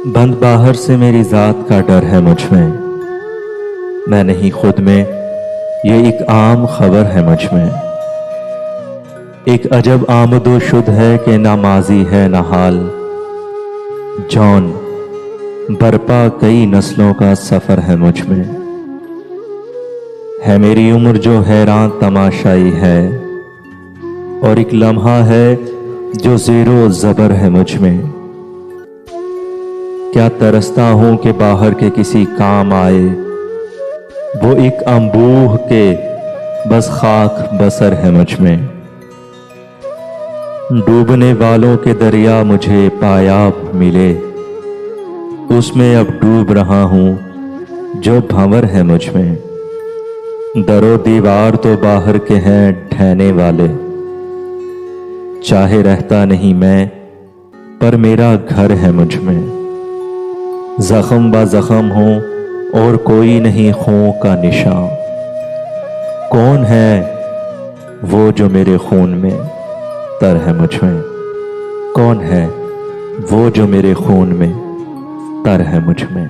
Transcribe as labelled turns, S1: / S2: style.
S1: बंद बाहर से मेरी जात का डर है मुझ में, मैं नहीं खुद में, ये एक आम खबर है मुझ में। एक अजब आमदो शुद है कि ना माजी है ना हाल, जौन बरपा कई नस्लों का सफर है मुझ में। है मेरी उम्र जो हैरान तमाशाई है, और एक लम्हा है जो ज़ेरो ज़बर है मुझ में। क्या तरसता हूं कि बाहर के किसी काम आए, वो एक अंबूह के बस खाक बसर है मुझ में। डूबने वालों के दरिया मुझे पायाब मिले, उसमें अब डूब रहा हूं जो भंवर है मुझ में। दरो दीवार तो बाहर के हैं ढहने वाले, चाहे रहता नहीं मैं पर मेरा घर है मुझ में। जख्म ब जख्म हूं और कोई नहीं खून का निशान, कौन है वो जो मेरे खून में तर है मुझ में। कौन है वो जो मेरे खून में तर है मुझ में।